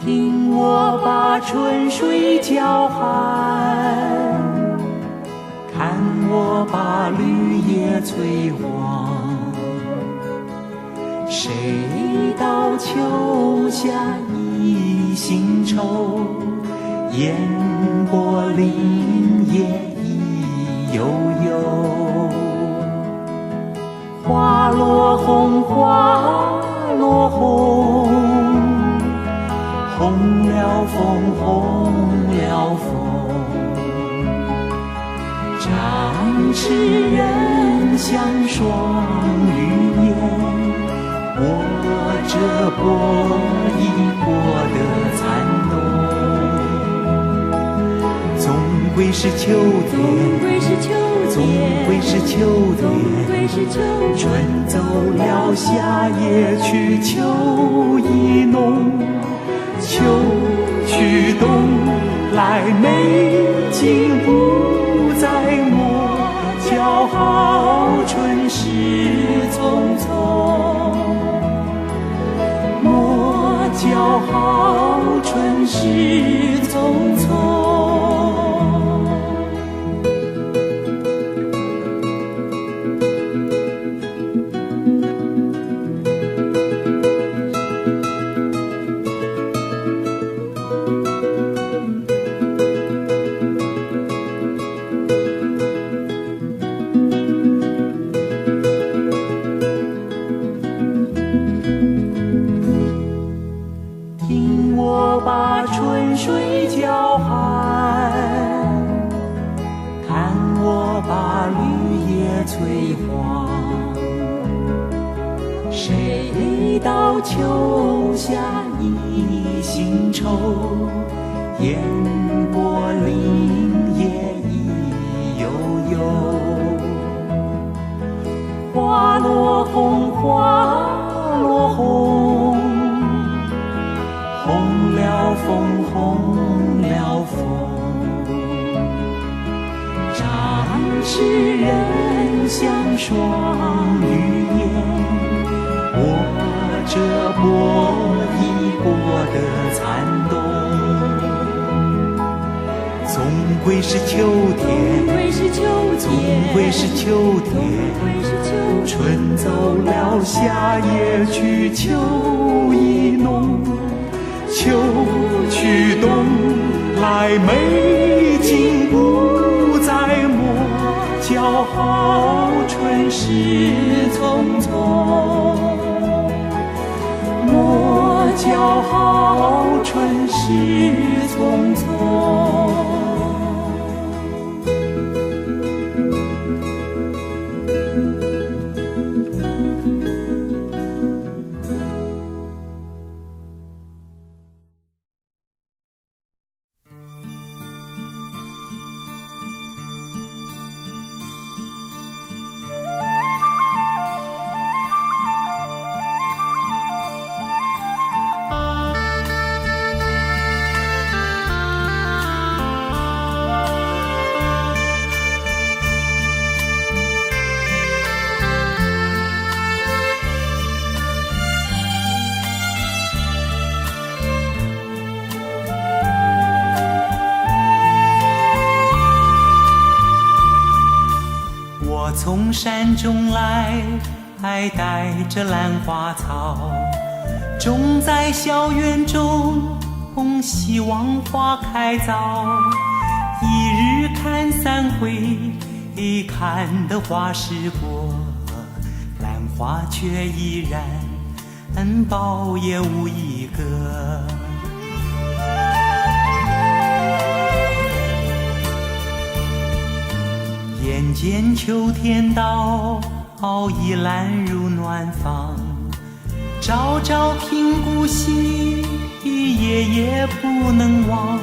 听我把春水叫喊，看我把绿叶催黄。谁道秋夏一心愁，烟波林叶一悠悠。花落红，花落红，红了枫，红了枫。展翅人像双羽燕，握着波一波的残冬。总归是秋天，总归是秋天，春走了，夏也去，秋意浓。秋去冬来，美景不再莫叫好春事匆匆，莫叫好春事匆匆。谁谁道秋夏一心愁，烟波林叶意悠悠。花落红，花落红，红了枫，红了枫。战士人像双鱼眼，握着波一波的残冬。总归是秋天，总归是秋天，春走了，夏也去，秋意浓。秋去冬来，美景不再莫骄傲，春事匆匆，莫骄傲，春事匆匆。从山中来，带着兰花草，种在小园中，希望花开早。一日看三回，看得花时过，兰花却依然苞也无一个。眼见秋天到，已懒入暖房，朝朝频顾惜，夜夜不能忘。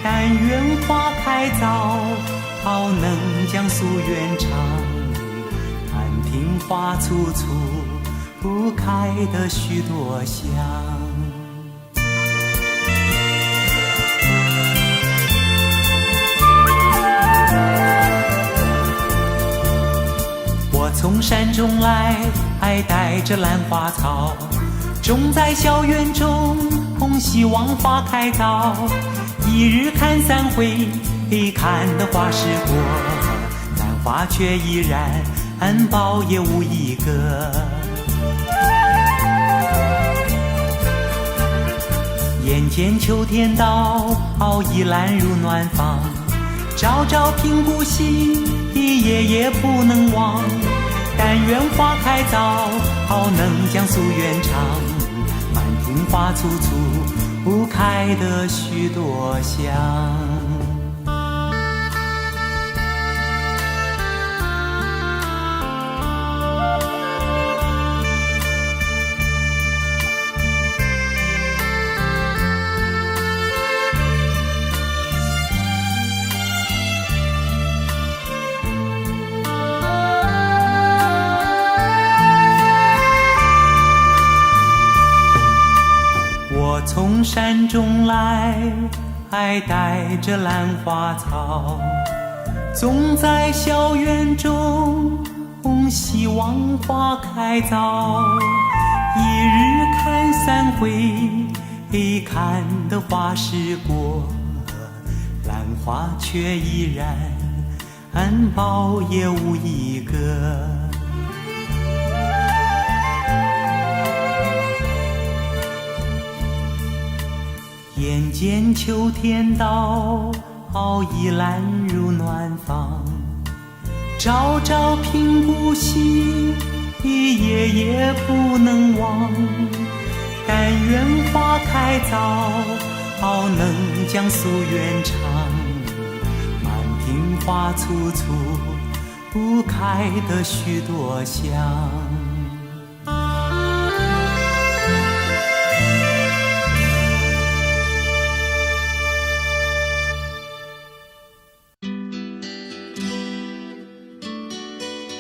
但愿花开早，能将夙愿偿。看庭花簇簇，不开的许多香。从山中来，带着兰花草，种在小园中，希望花开早。一日看三回，看得花时过，兰花却依然苞也无一个。眼见秋天到，已懒入暖房，朝朝频顾惜，夜夜不能忘。但愿花开早，能将夙愿偿。满庭花簇簇，不开的许多香。从山中来，带着兰花草，种在小园中，希望花开早。一日看三回，看得花时过，兰花却依然苞也无一个。眼见秋天到，已懒入暖房，朝朝频顾惜，夜夜不能忘。但愿花开早，能将夙愿偿。满庭花簇簇，不开的许多香。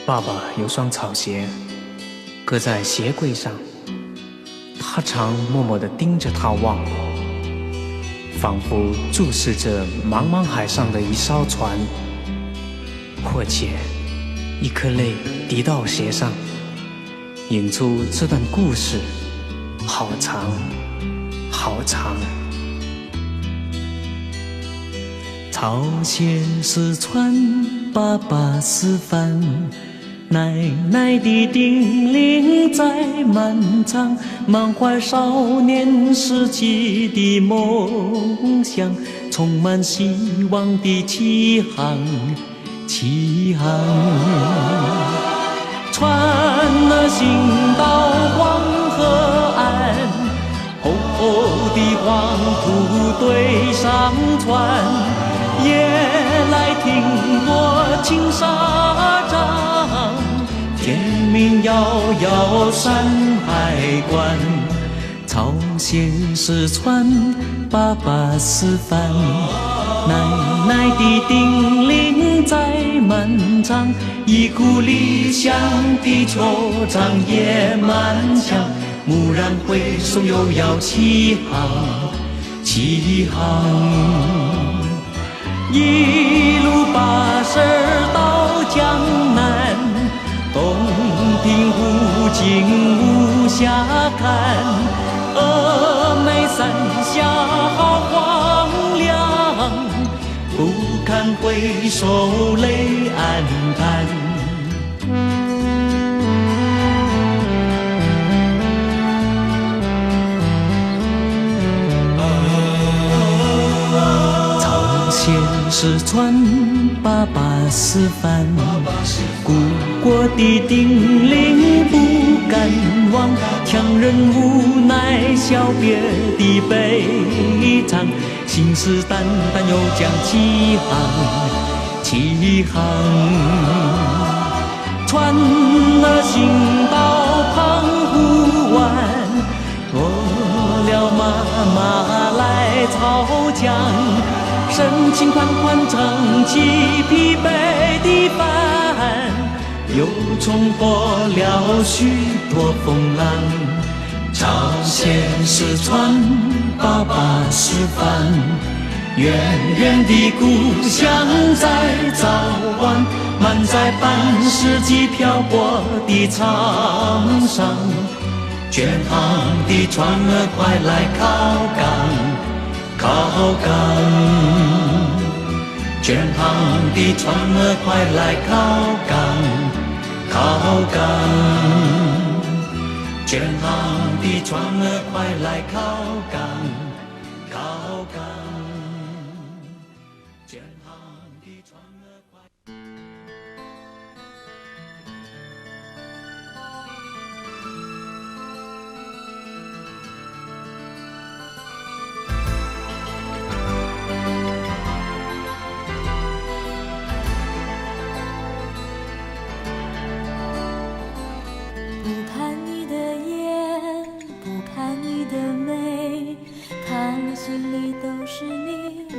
爸爸有双草鞋，搁在鞋柜上，他常默默地盯着它望，仿佛注视着茫茫海上的一艘船。或且一颗泪滴到鞋上，引出这段故事，好长好长。朝鲜是船，爸爸是帆，奶奶的叮咛在漫长，满怀少年时期的梦想，充满希望的起航，起航。船儿行到黄河岸，厚厚的黄土堆上船，夜来听我轻纱帐，天明遥遥山海关。朝鲜是船，爸爸是帆，奶奶的叮咛在漫长，一股理想的惆怅也漫长。蓦然回首，又要起航，起航。一路跋涉到江南，洞庭湖景无暇看，峨眉山下好荒凉，不堪回首泪暗淡。是船，爸爸是帆，故国的叮咛不敢忘，强忍无奈小别的悲怆，信誓旦旦又将起航，起航。船儿行到澎湖湾，驮了妈妈来草江，深情款款撑起疲惫的帆，又冲破了许多风浪。朝鲜是船，爸爸是帆，远远的故乡在早晚，满载半世纪漂泊的沧桑。远航的船儿快来靠港，靠港，远航的船儿快来靠港，靠港，远航的船儿快来靠港，靠港，远航的船儿快。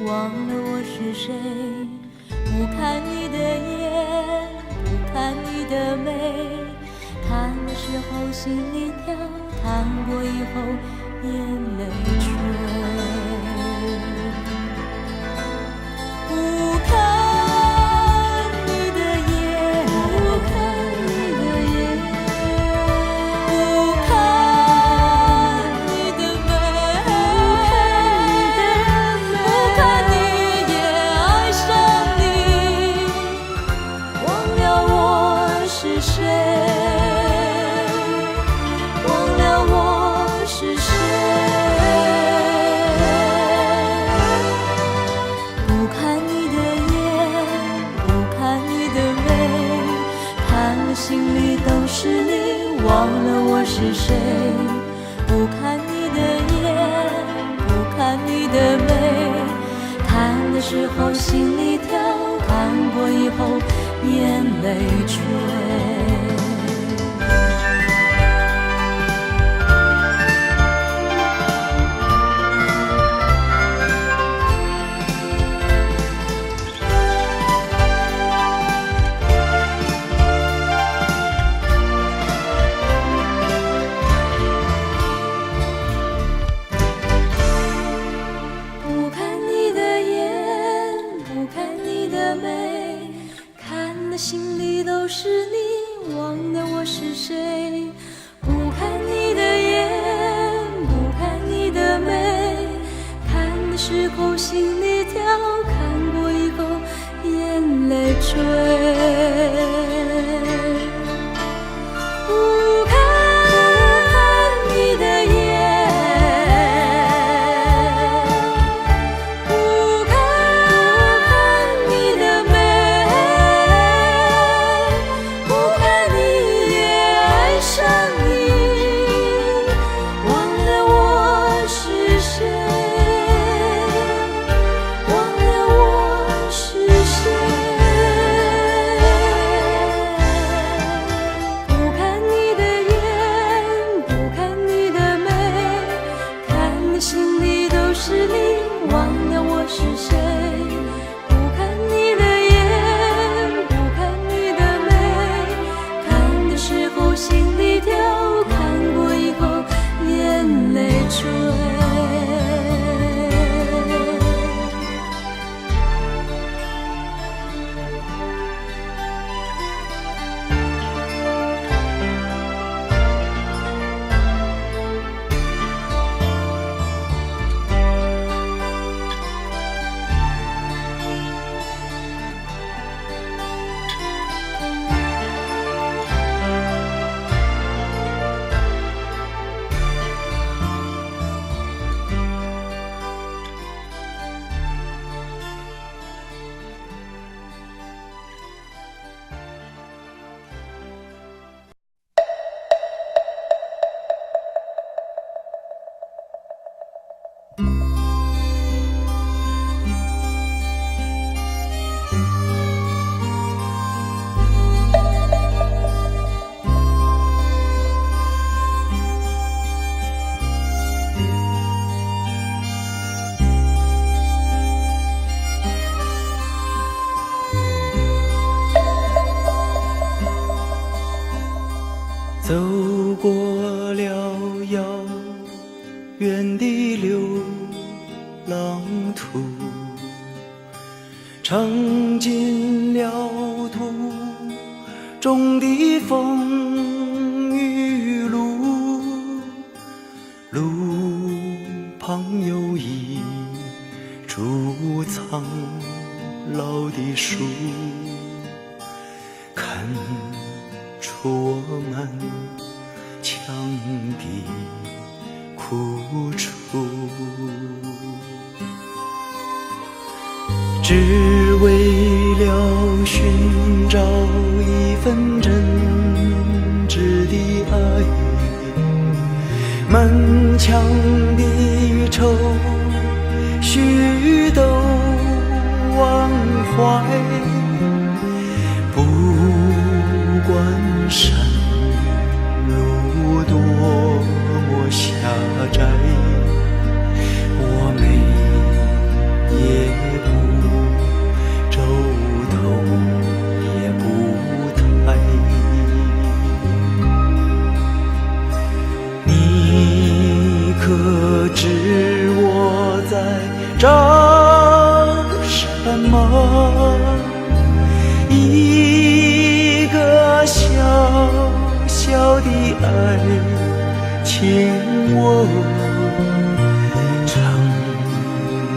忘了我是谁，不看你的眼，不看你的眉，看的时候心里跳，看过以后眼泪垂。不看你的眼，不看你的眼，不看你的眉，不看你也爱上你，忘了我是谁，忘了我是谁。不看你的眼，不看你的眉，看了心里都是你，忘了我是谁。不看你的眼，不看你的眉，看的时候心里跳，看过以后眼泪垂。时候心里跳，看过以后眼泪坠。不看你的眼，不看你的美，不看你也爱上你，忘了我是谁，忘了我是谁。不看你的眼，不看你的美，看你心里都是你，忘了我是谁。不看你的眼，不看你的美，看的时候心里跳，看过以后眼泪垂。走过了遥远的流浪途，尝尽了途中的风雨路，路旁有一株苍老的树，看出我们腔的苦楚，只为了寻找一份真挚的爱，满腔的愁绪都忘怀，不管山路多么狭窄，我们也不皱头也不抬。你可知我在找什么？一个小小的爱情我唱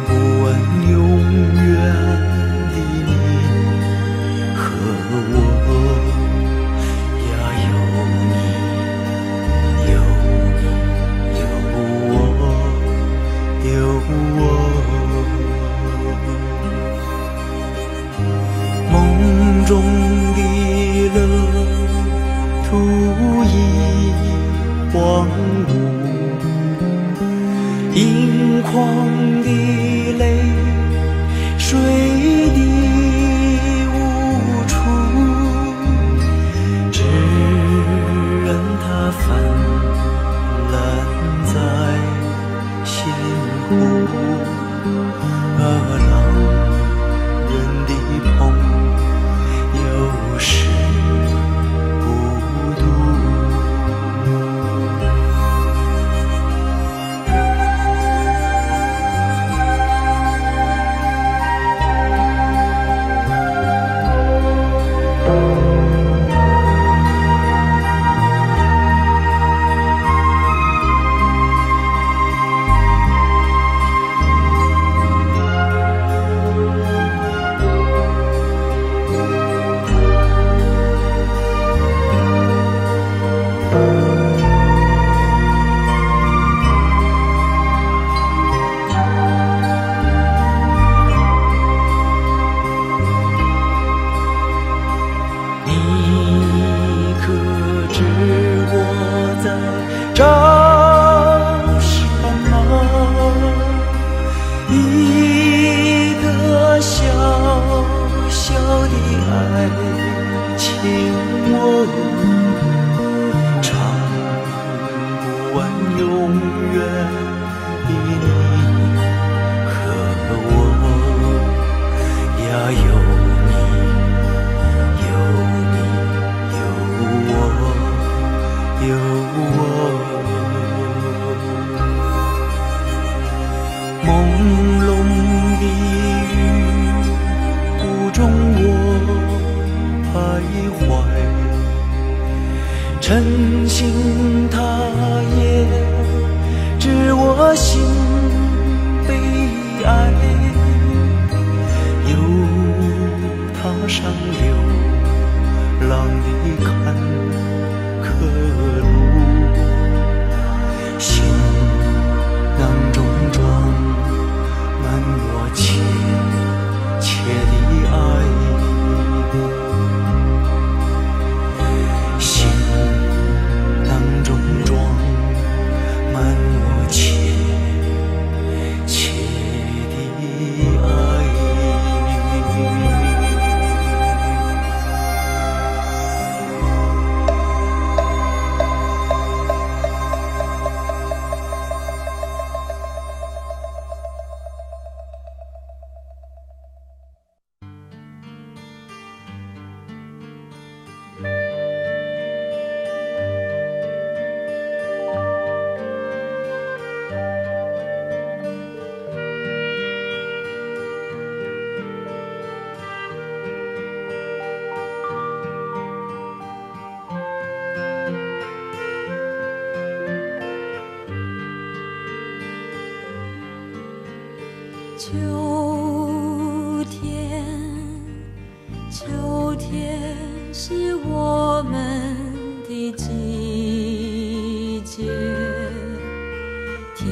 不完永远的你和我呀，有你有你有我有我，梦中的乐途已荒芜，盈眶的泪水的无处，只任它泛滥在心湖，浪人的朋友是孤独。一个小小的爱情梦，唱不完永远的你和我呀，有你有我有我。朦胧的雨雾中我徘徊，晨星它也知我心悲哀，有它上流浪的坎坷路，行囊中装满我切切的爱，行囊中装满我切切的爱。秋天，秋天是我们的季节，甜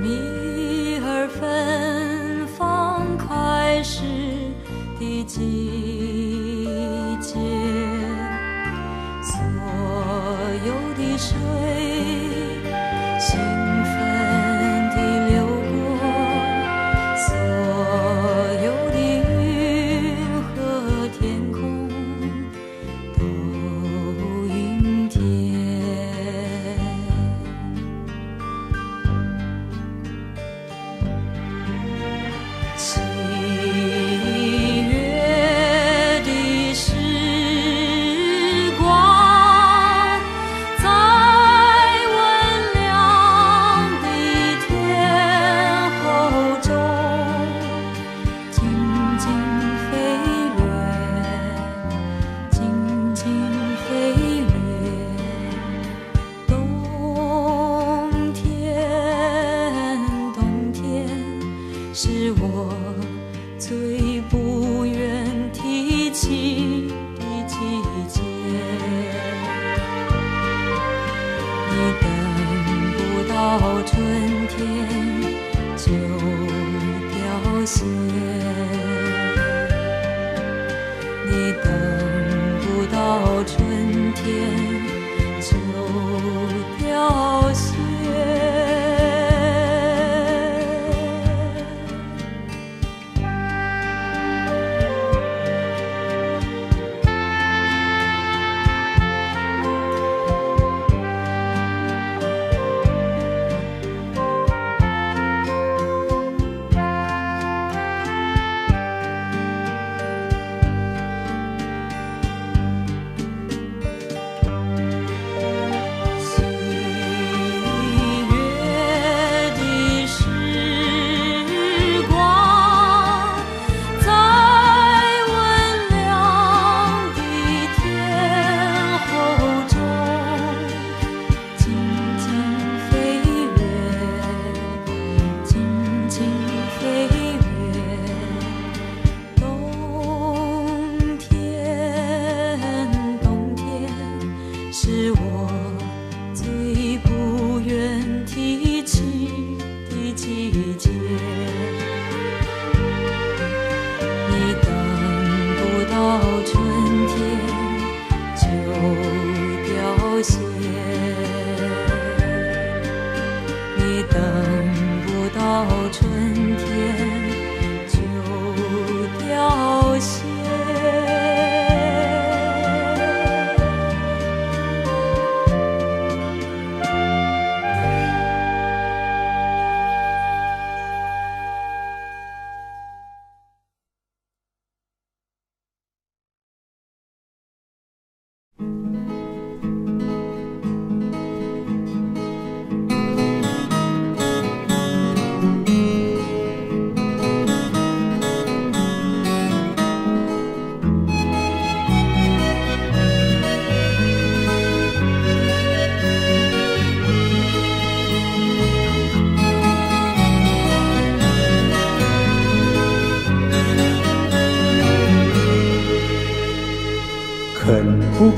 蜜而芬芳开始的季节，所有的水兴奋地流过，所有的云和天空都云甜。7月的时光，在温凉的天候中静静飞掠，静静飞掠。冬天，冬天是我最不愿提起的季节。你等不到春天就凋谢，你等不到春天就凋谢。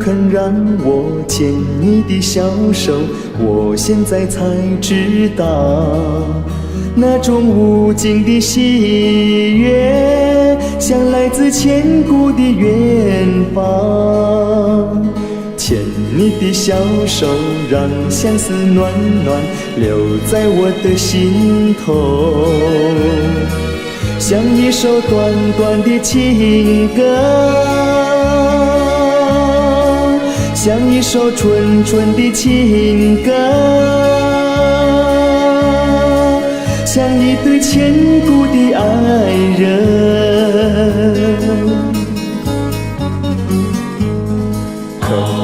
肯让我牵你的小手，我现在才知道，那种无尽的喜悦，像来自千古的远方。牵你的小手，让相思暖暖留在我的心头，像一首短短的情歌，像一首纯纯的情歌，像一对千古的爱人。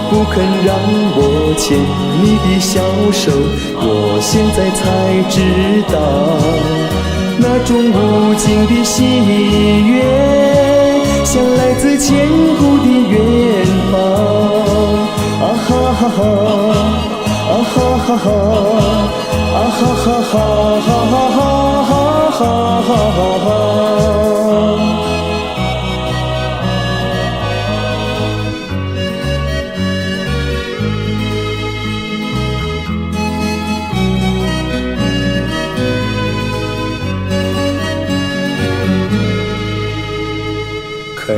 不肯让我牵你的小手，我现在才知道，那种无尽的喜悦，像来自千古的远方。啊哈哈哈，啊哈哈哈，啊哈哈哈，哈哈哈哈哈哈。肯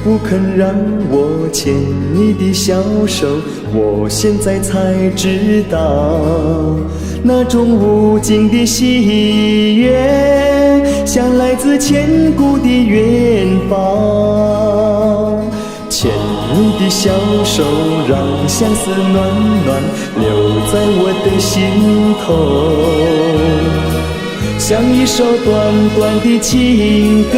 不肯让我牵你的小手，我现在才知道，那种无尽的喜悦，像来自千古的远方。牵你的小手，让相思暖暖留在我的心头，像一首短短的情歌，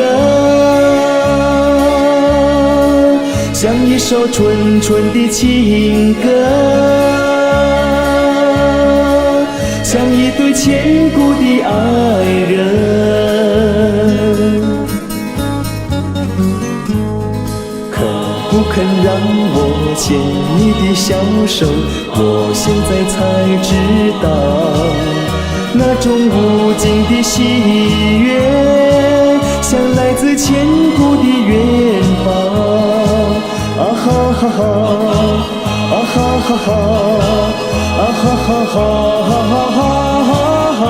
像一首纯纯的情歌，像一对千古的爱人。肯不肯让我牵你的小手，我现在才知道，那种无尽的喜悦，像来自千古的远方。啊哈哈哈，啊哈哈哈，啊哈哈哈，哈哈哈哈。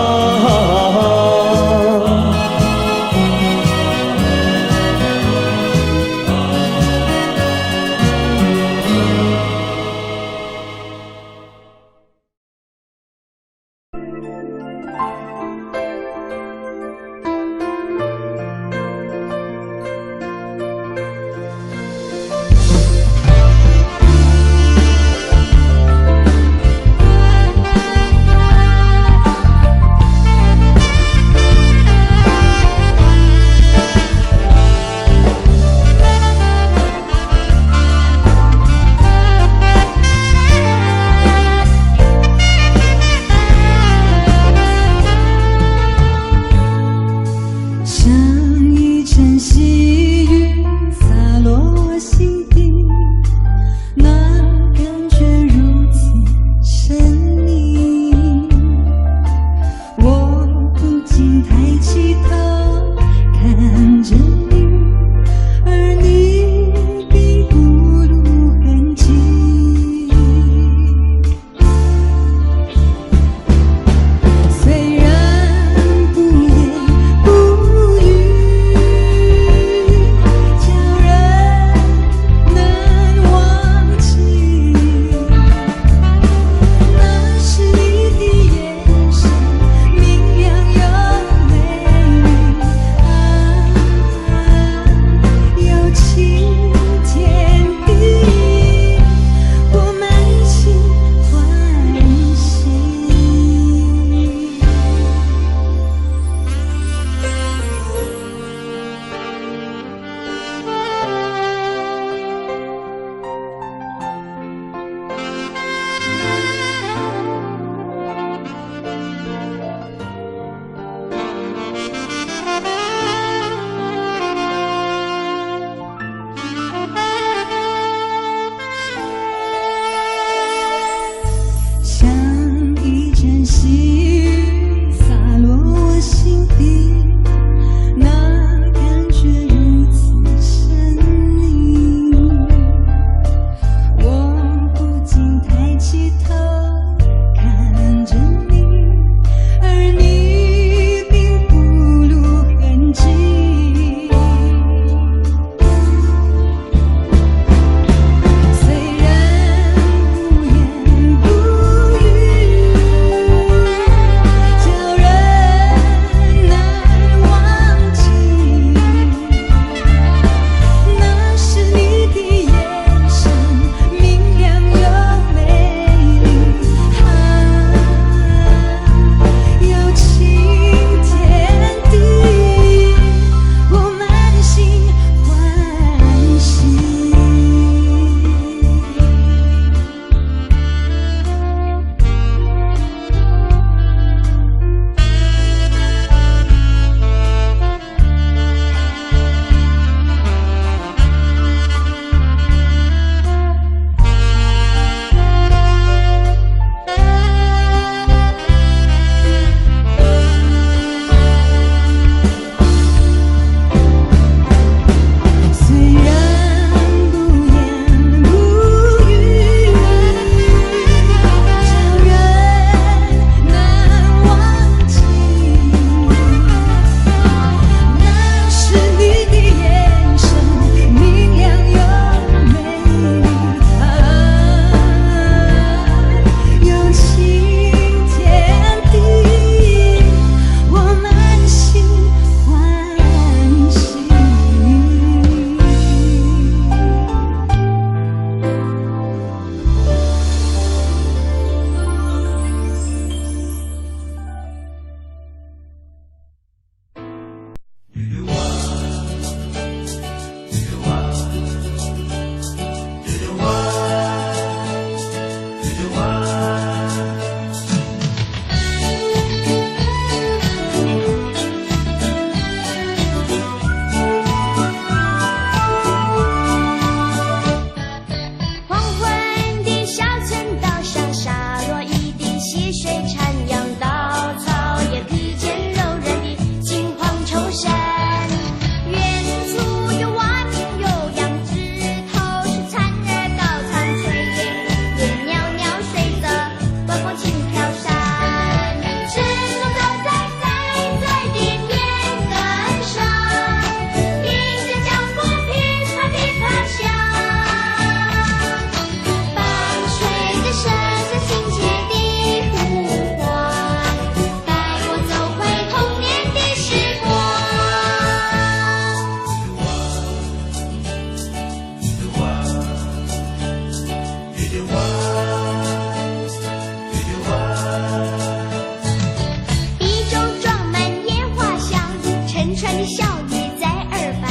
语在耳畔，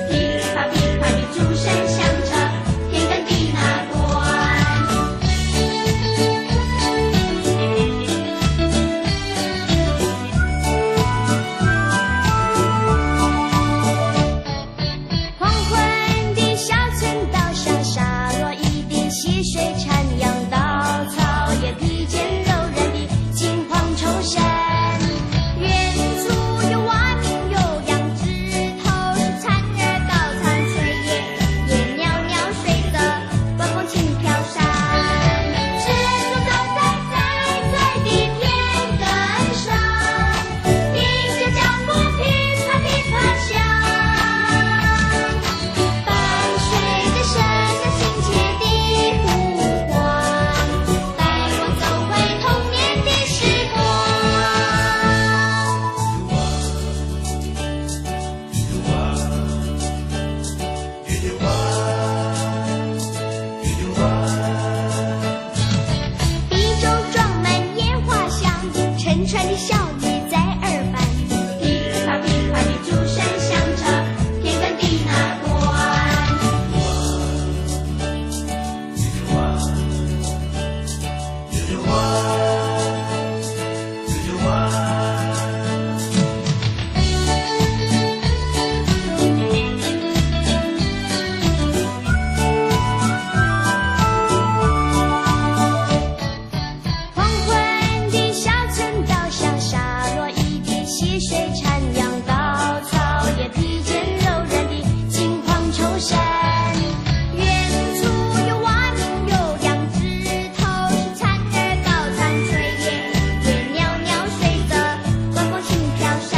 噼啪噼啪的钟声响彻天干地那端。黄昏的小村道上洒落一地溪水徜徉，稻草也披肩柔软的金黄绸衫。远处有蛙鸣有羊，枝头是蝉儿高唱炊烟，烟袅袅随着晚风轻飘散。赤足走在最的田埂上，听着脚步噼啪噼啪响，伴随着声声亲切的呼唤，带我走回童年的时光。碧洲装满烟花香，沉船的小雨在耳畔，噼啪噼啪的钟声响彻天干地那端。黄昏的小村道上洒落一地溪水徜徉，稻草也披肩柔软的金黄绸衫。远处有蛙鸣有羊，枝头是蝉儿高唱炊烟，烟袅袅随着晚风轻飘散。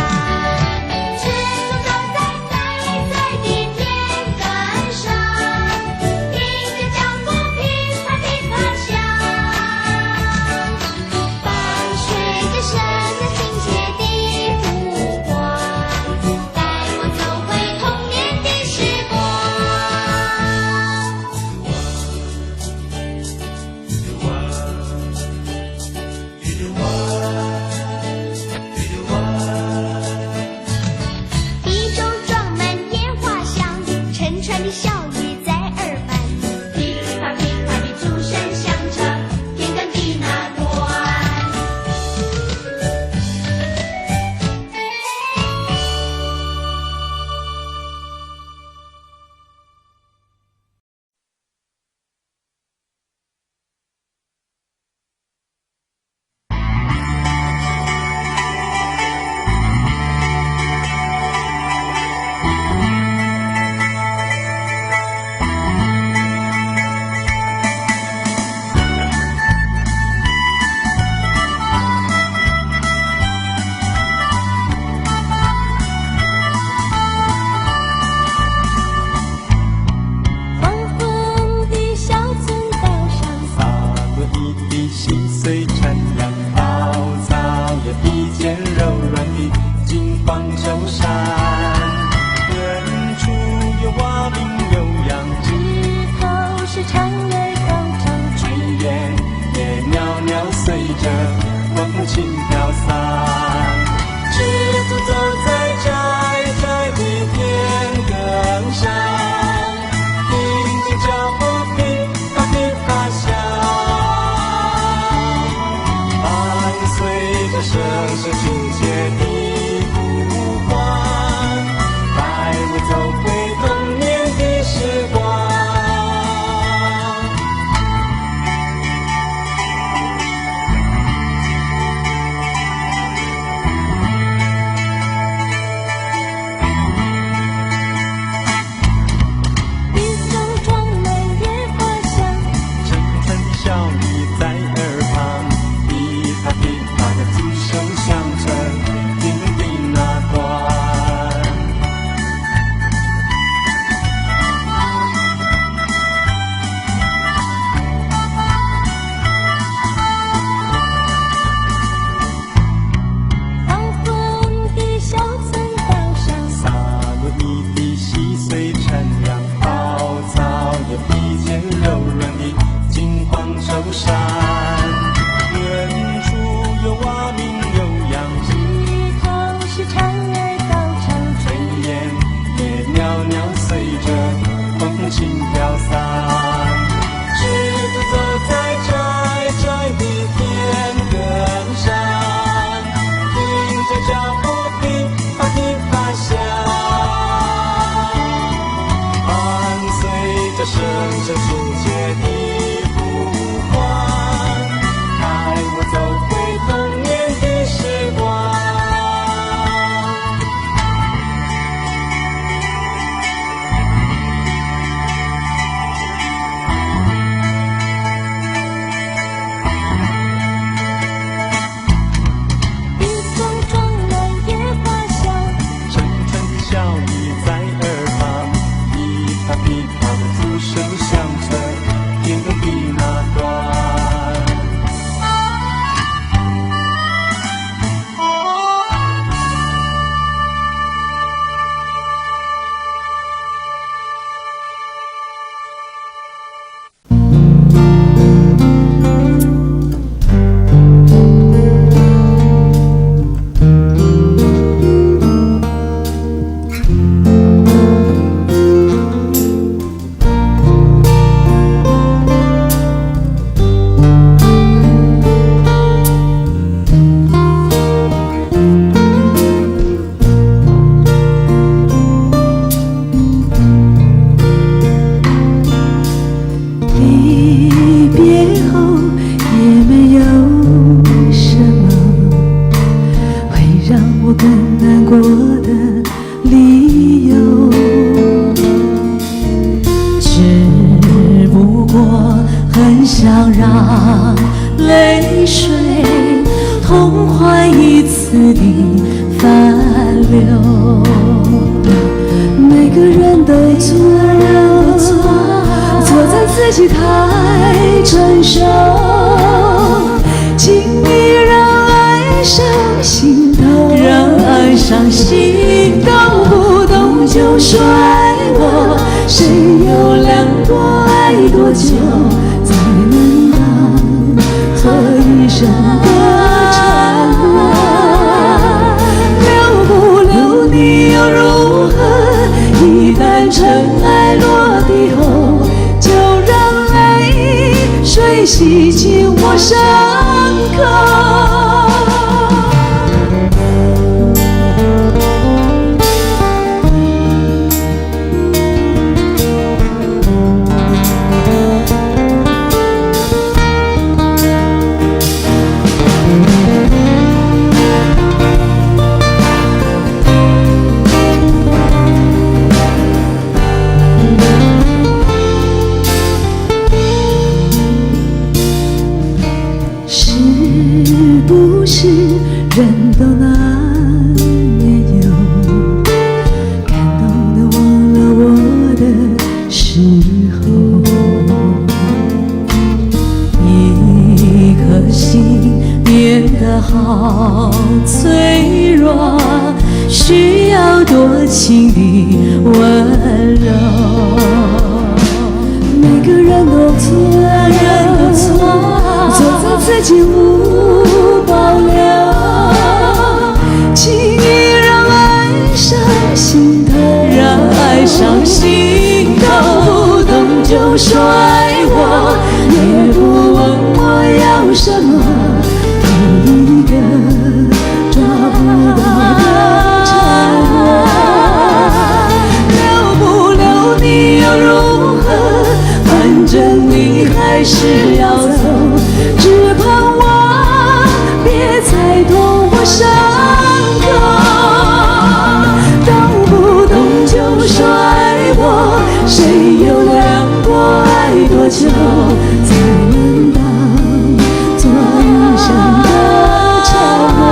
赤足走在最的田埂上，听着脚步噼啪噼啪响，伴随着声声亲切的呼唤，带我走回童年的时光。碧洲装满烟花香，沉船的小雨在耳畔，噼啪噼啪的钟声响彻天干地那端。错，错在自己太成熟，轻易让爱上心头，让爱上心头，不动就说爱我，谁又量过爱多久，才能当作一生的承诺？留不留你又如何？一旦尘埃落地后，就让泪水洗净我伤口。人都难免有感动的忘了我的时候，一颗心变得好脆弱，需要多情的温柔。每个人都错，错在自己无保留，轻易让爱上心头，让爱上心头，不动就说爱我，也不问我要什么，有一个抓不到的承诺。留不留你又如何？反正你还是要走，只盼望别再动我伤口。动不动就说爱我，谁又量过爱多久，才能当作一生的承诺？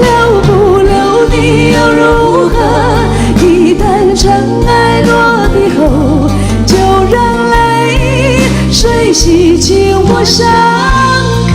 留不留你又如何？一旦尘埃落地后，就让泪水洗净我伤口。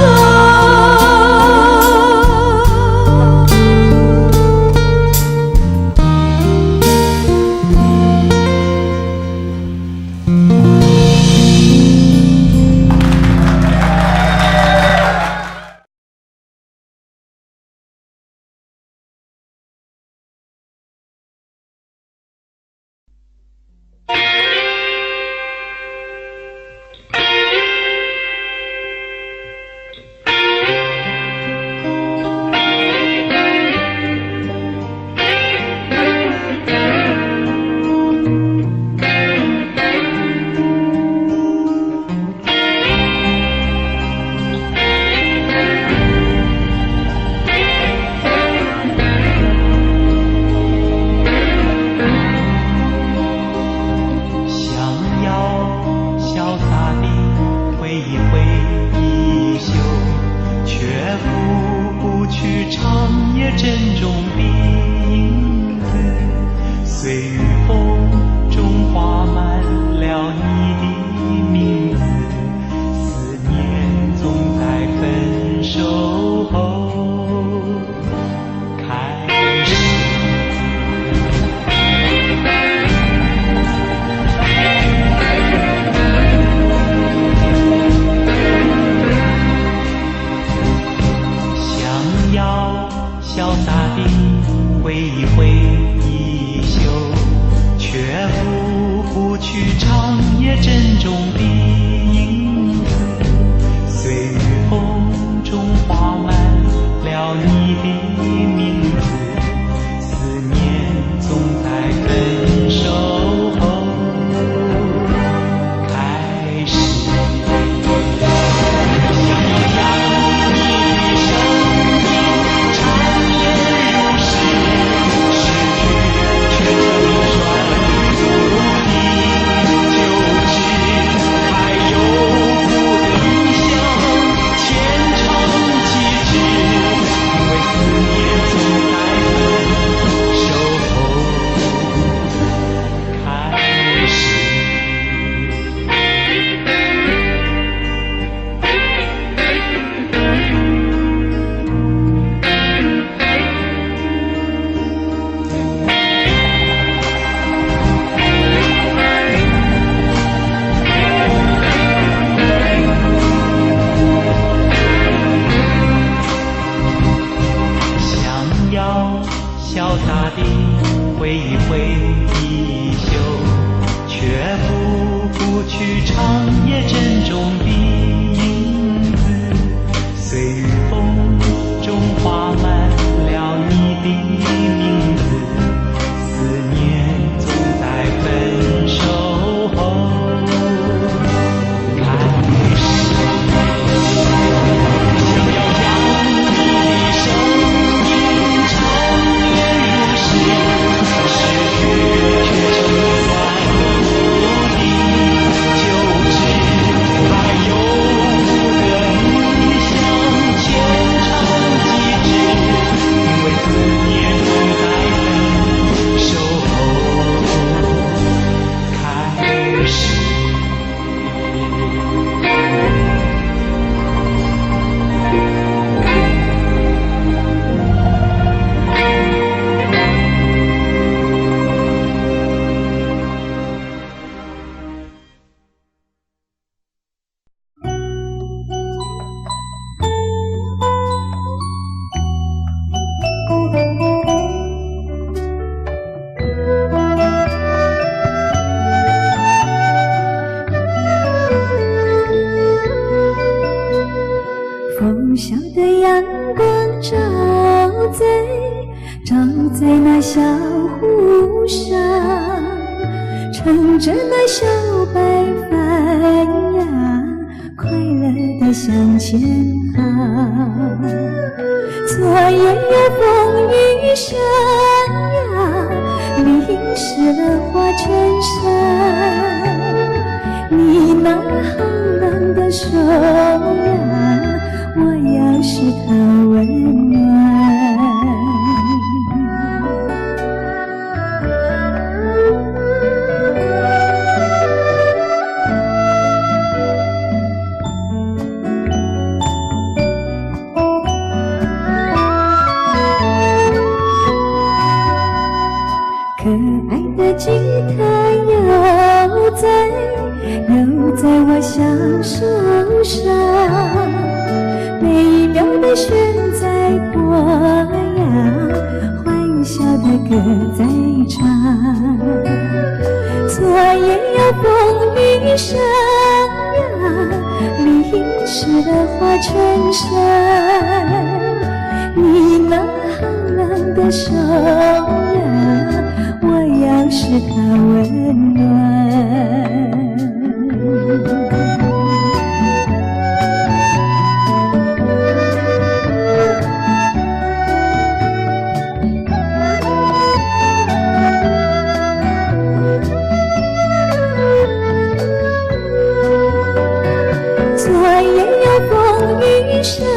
挥一挥衣袖，却不去长夜珍重的影子。岁雨风中画满了你的名字，思念总在分手后开始。想要将你的声音长夜如诗，失去却成酸不的旧址，还有的你向前唱几支，因为思念总在分手后开始。拂晓的阳光照在那小湖上，乘着那小白帆呀，快乐地向前航。昨夜有风雨声呀，淋湿了花衬衫。你那寒冷的手呀，我要是它温暖。可爱的吉他又在我小手上，美妙的弦在拨呀，欢笑的歌在唱。昨夜有风雨声呀，淋湿了花衬衫。你那寒冷的手呀，我要是它温暖。昨夜有风雨声呀，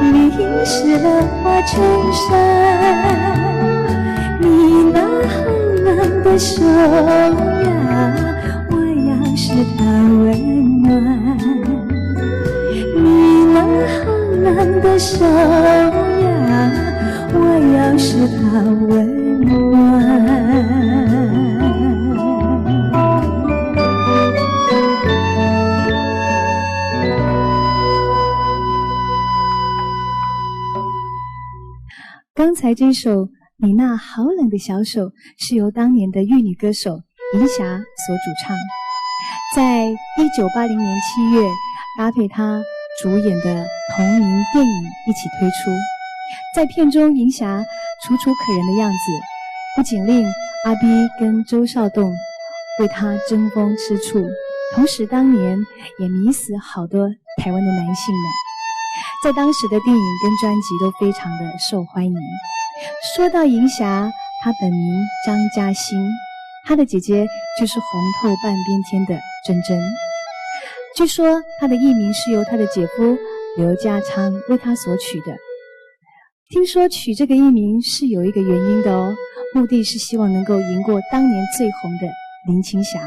淋湿了花衬衫。你那寒冷的手呀，我要是它温暖。你那寒冷的手呀，我要是它温暖。刚才这首《你那好冷的小手》是由当年的玉女歌手银霞所主唱，在1980年7月搭配她主演的同名电影一起推出。在片中，银霞楚楚可人的样子不仅令阿 B 跟周少栋为她争风吃醋，同时当年也迷死好多台湾的男性们。在当时的电影跟专辑都非常的受欢迎。说到银霞，她本名张嘉欣，她的姐姐就是红透半边天的珍珍。据说她的艺名是由她的姐夫刘家昌为她所取的。听说取这个艺名是有一个原因的哦，目的是希望能够赢过当年最红的林青霞。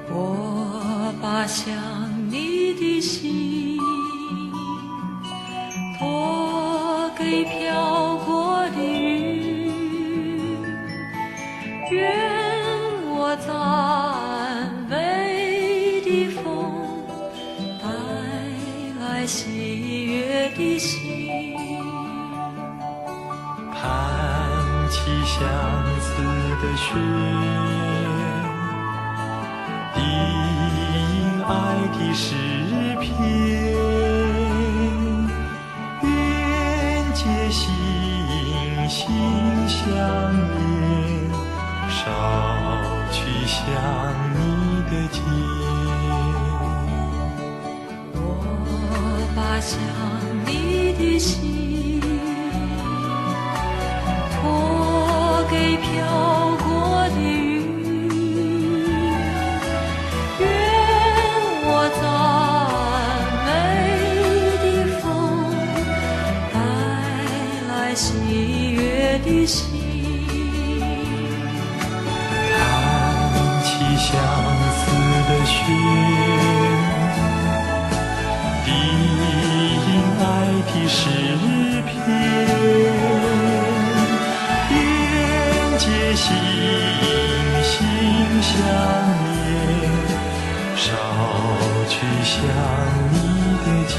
我把想你的喜悦的心，弹起相思的弦，低吟爱的诗篇，愿结心心相连，捎去想你的肩。我把想你的心托给飘过的云，愿我赞美的风带来喜悦的心，弹起相思的弦，低吟爱的诗篇，愿结心心相连，捎去想你的肩。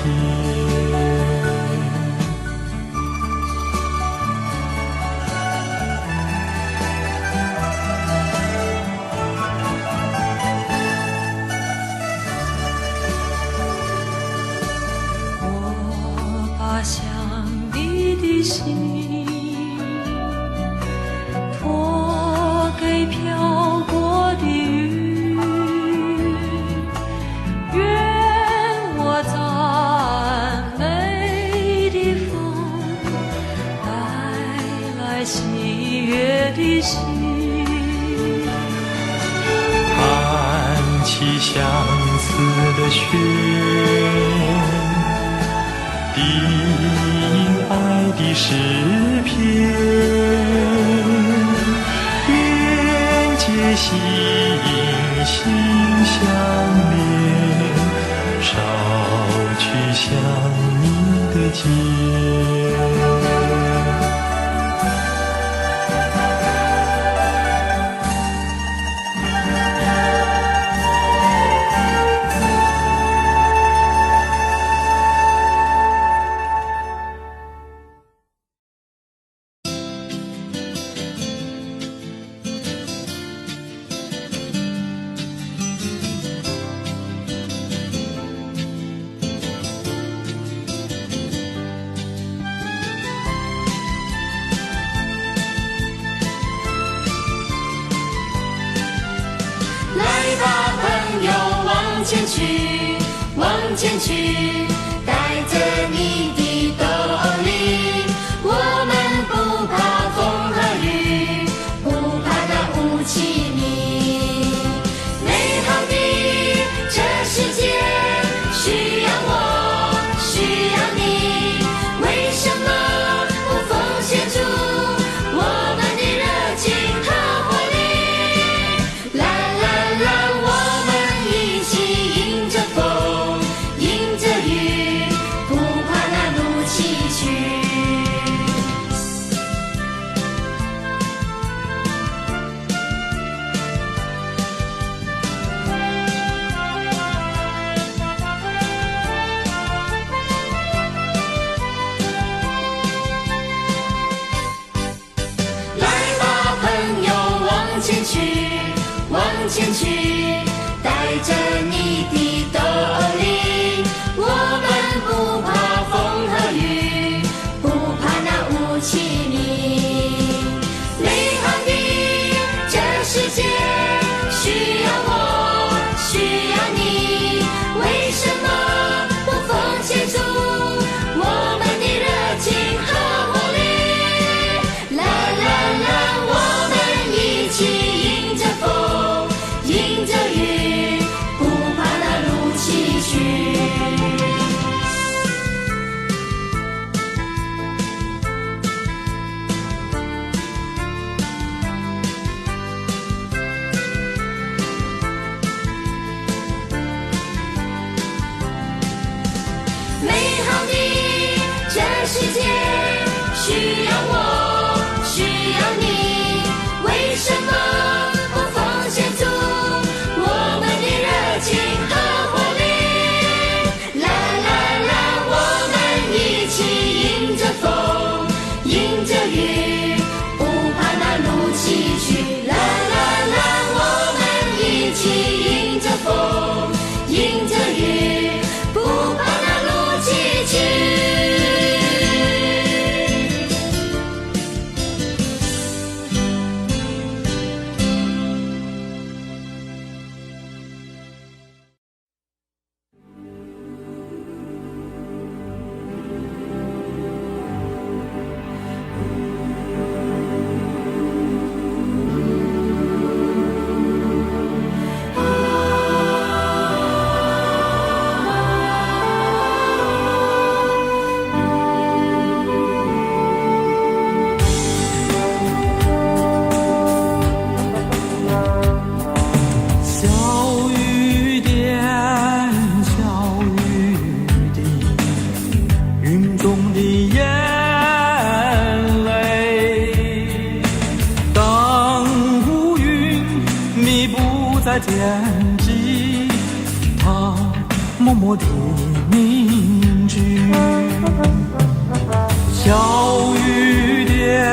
想你的心托给飘过的云，愿我赞美的风带来喜悦的心，弹起相思的弦，低吟爱的诗篇，愿结心心相连，捎去想你的肩。往前去，带着你的动力，我们不怕风和雨，不怕那雾气迷。美好的这世界需要我，需要你，为什么不奉献出我们的热情和活力？啦啦啦，我们一起迎着风，迎着雨，不怕那怒气去。来吧，朋友，往前去，往前去，带着你的动力，我们不怕风和雨，不怕那雾气迷。美好的这世界需要我，需要你，为什么不奉献出我们的热情和活力？啦啦啦，我们一起迎着风，迎着雨，不怕那怒气去。美好的这世界需要我，需要你，为什么不奉献出我们的热情和活力？啦啦啦，惦记他默默的凝聚。小雨点，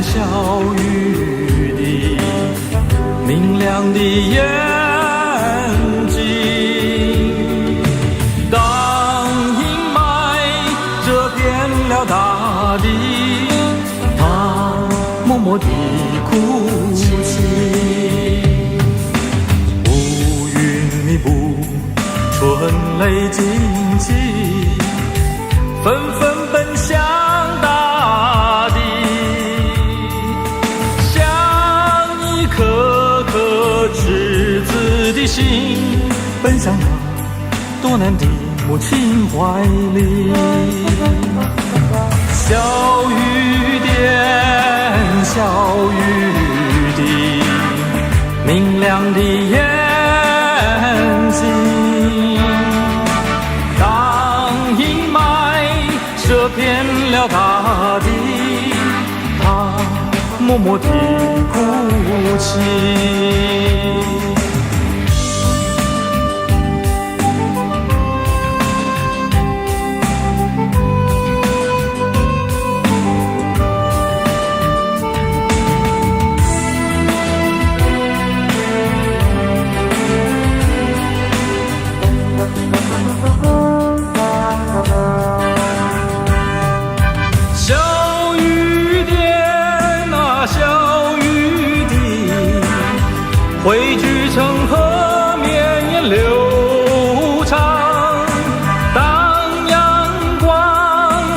小雨滴，明亮的眼睛。当阴霾遮遍了大地，他默默地哭泣。乌云密布，春雷惊起，纷纷奔向大地，像一颗颗赤子的心，奔向那多难的母亲怀里。小雨点，小雨滴，明亮的眼睛。当阴霾遮遍了大地，他默默地哭泣。汇聚成河，绵延流长。当阳光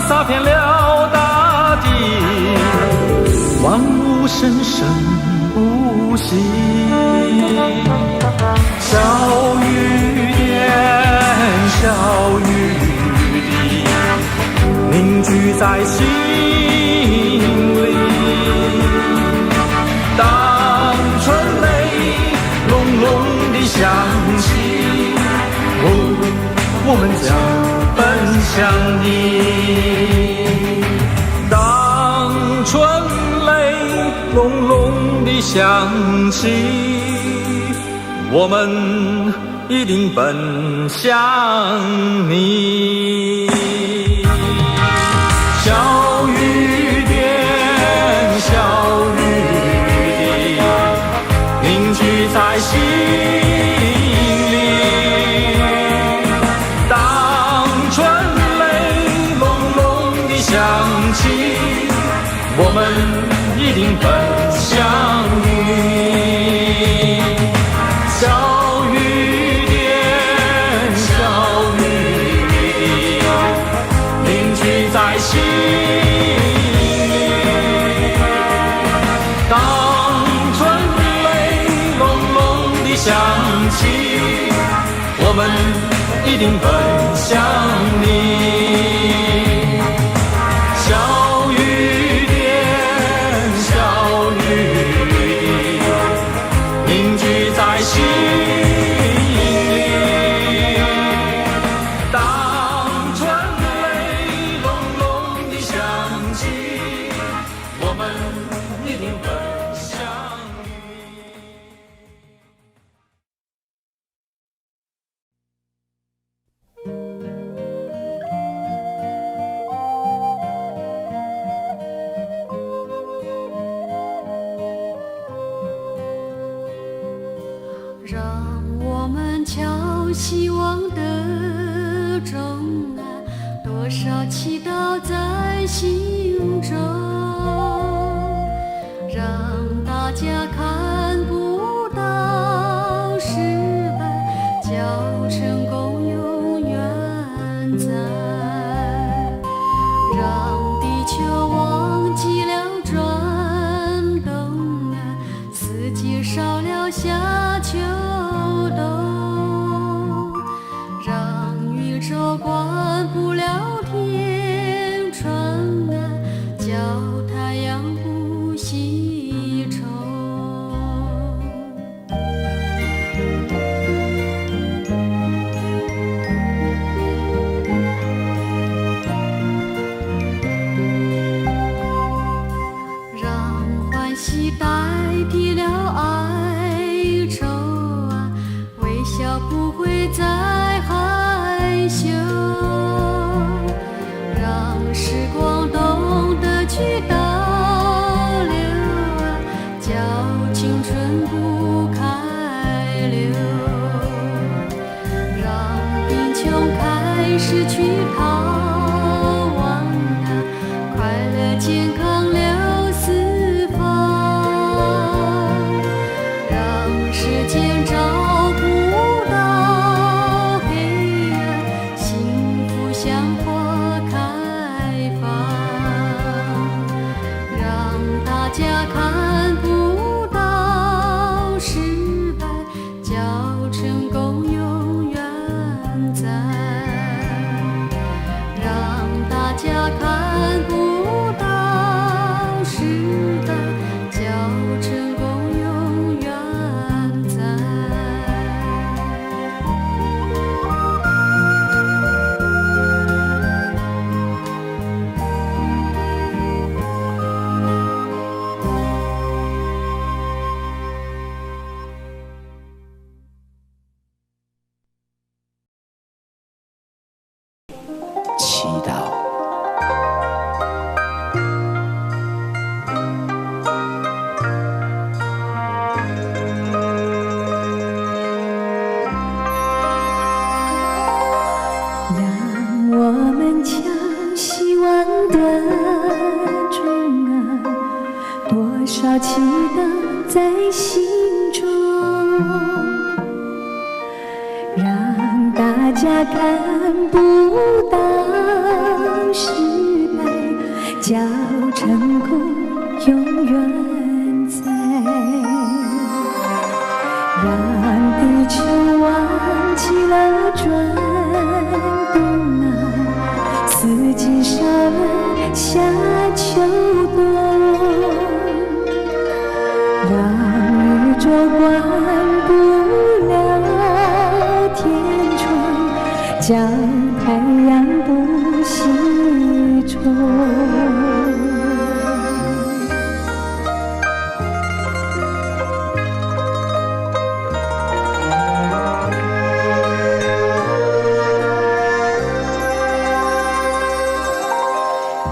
洒遍了大地，万物生生不息。小雨点，小雨滴，凝聚在心里。当春雷隆隆地响起，我们将奔向你。当春雷隆隆地响起，我们一定奔向你。小雨点，小雨滴，凝聚在心里。当春雷隆隆地响起，我们一定奔向你。小雨点，小雨滴，凝聚在心里。当春雷隆隆地响起，我们一定奔向你。小雨点，小雨滴，凝聚在心里。当春雷隆隆地响起，我们一定奔向你。让我们敲希望的钟啊，多少祈祷在心中，让大家看不到失败，叫成功永远在，让地球忘记了转动啊，四季少了夏秋冬，让宇宙管不了天窗啊，叫太阳不息愁。让欢喜代替了哀愁啊，逃亡啊，快乐健康流四方，让世间找不到黑暗，幸福像花开放，让大家看不到失败，叫成功永远在，让大家看不到失败，叫成功永远在。祈祷。让我们将希望的种啊，多少祈祷在心中，让大家看不到失败，叫成功永远在，让地球忘记了转动啊，四季少了夏秋冬，让宇宙关不了天窗，叫太阳不西冲。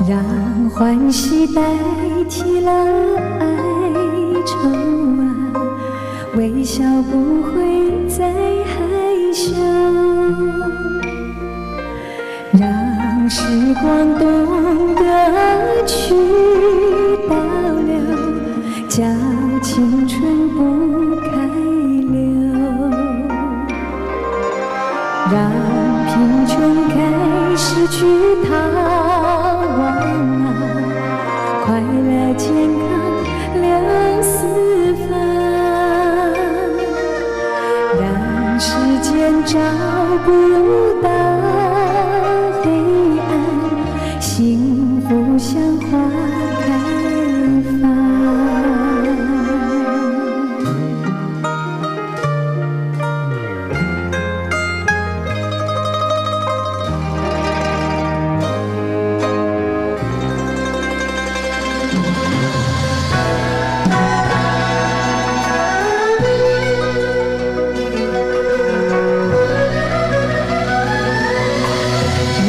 让欢喜代替了哀愁啊，微笑不会再害羞，让时光懂得去倒流，叫青春不开溜，让贫穷开始去逃亡啊，快乐健康流四方，让世间找不到黑暗，幸福像花开放。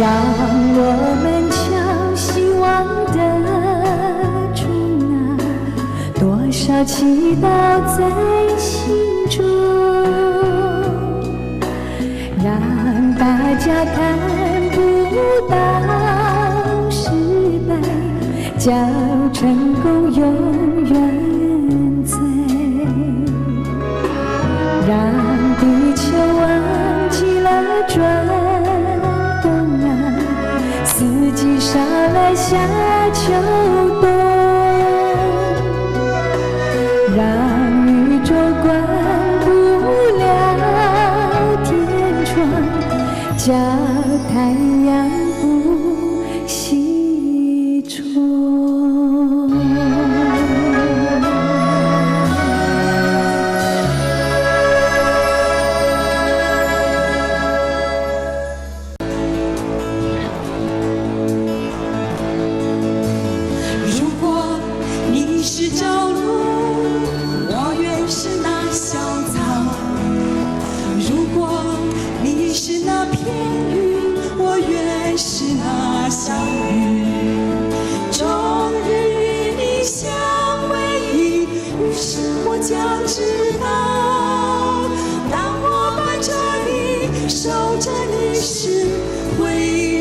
让我们敲希望的钟啊，多少祈祷在心中，让大家看不到失败，叫成功永远在，让地球忘记了转，四季少了夏秋冬，让宇宙关不了天窗，叫太阳不西冲。如果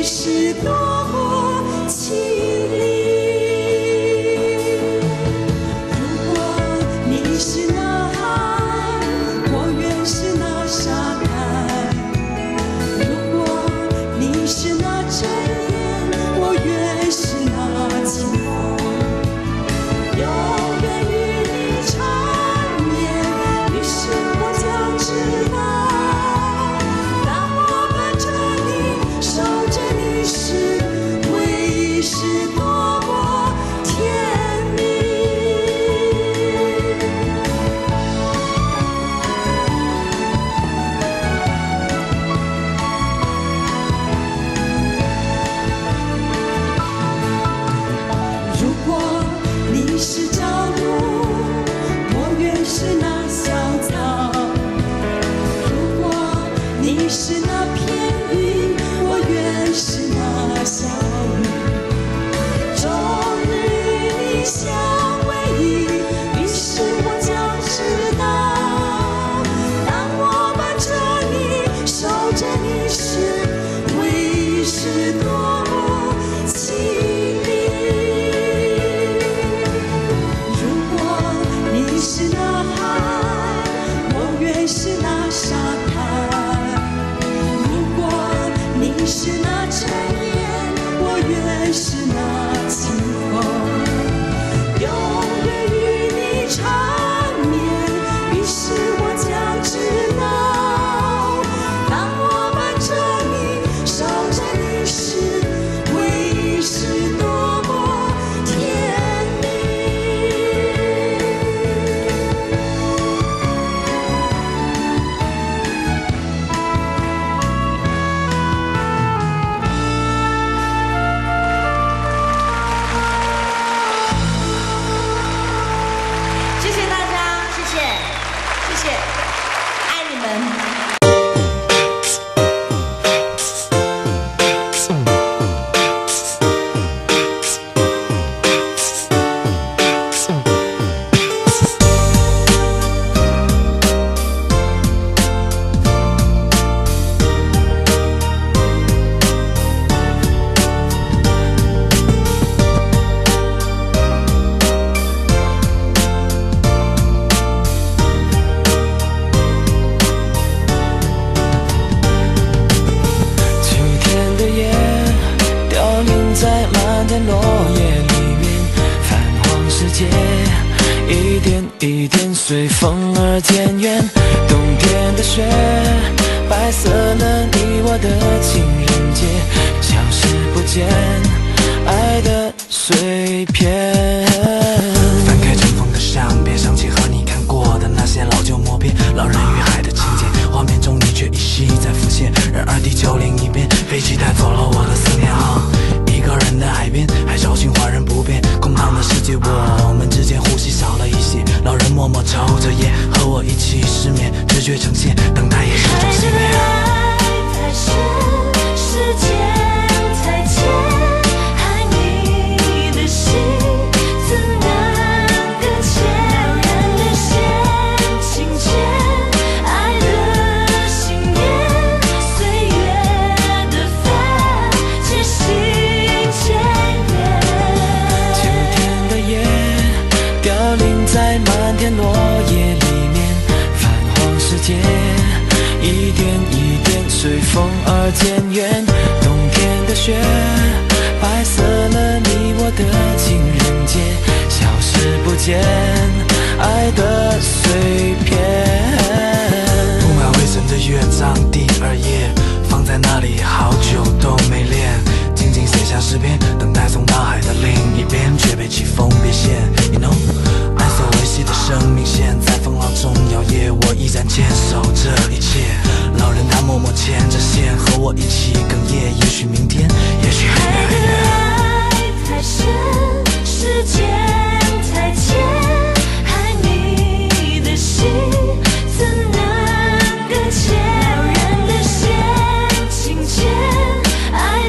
是多么凄厉。如果你是那海，我愿是那沙滩；如果你是那针眼，我愿是那清风，永远与你缠绵。于是我将知道，当我伴着你，守着你时，回忆是多么甜蜜。如果你是朝露，我愿是那小草；如果你是那片云，我愿是那小雨。终日与你相偎依，于是我将知道，当我伴着你，守着你时，回忆是多么凄厉。如果你是那海，我愿是那沙滩；如果你是那针眼，我愿是那清风，永远与你缠绵。于是我将知道，当我伴着你，守着你时，回忆是多么甜蜜。谢谢大家，谢谢，谢谢，爱你们。秋天的叶凋零在漫天落叶里面，泛黄世界一点一点随风而渐远。冬天的雪白色了你我的情人节，消失不见爱的碎片。翻开尘封的相片，想起和你看过的那些老旧默片，老人与海的情节，画面中你却依稀在浮现。然而地球另一边，飞机带走了我的思念啊！一个人的海边，海潮循环人不变，空荡的世界，我们之间呼吸少了一些。老人默默抽着烟，和我一起失眠，直觉呈现，等待也是种幸免。太深，时间太浅，爱你的心怎能搁浅？人的线轻牵，爱的信念，岁月的帆，渐行渐远。秋天的叶凋零在漫天落叶里面，泛黄世界一点一点随风而渐远。冬天的雪白色了你我的情人节，消失不见爱的碎片。铺满灰尘的乐章第二页，放在那里好久都没练，静静写下诗篇，等待从大海的另一边，却被起风别线。You know， 爱所维系的生命线在风浪中摇曳，我依然坚守这一切。老人他默默牵着线，和我一起哽咽。也许明天，也许很远很远。爱太深，时间太浅，爱你的心怎能搁浅？人的线轻牵，爱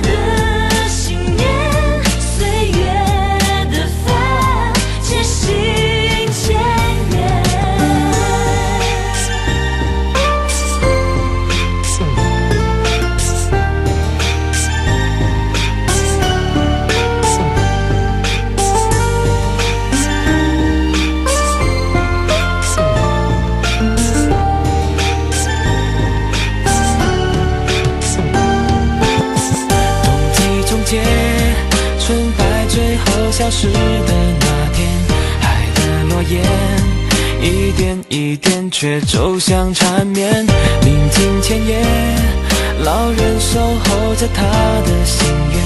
识的那天，海的落叶一点一点却走向缠绵。临近田野，老人守候着他的心愿。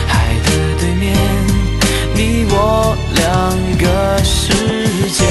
海的对面，你我两个世界。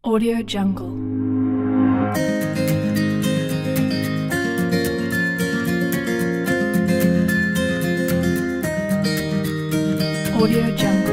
Audio Jungle. Audio Jungle.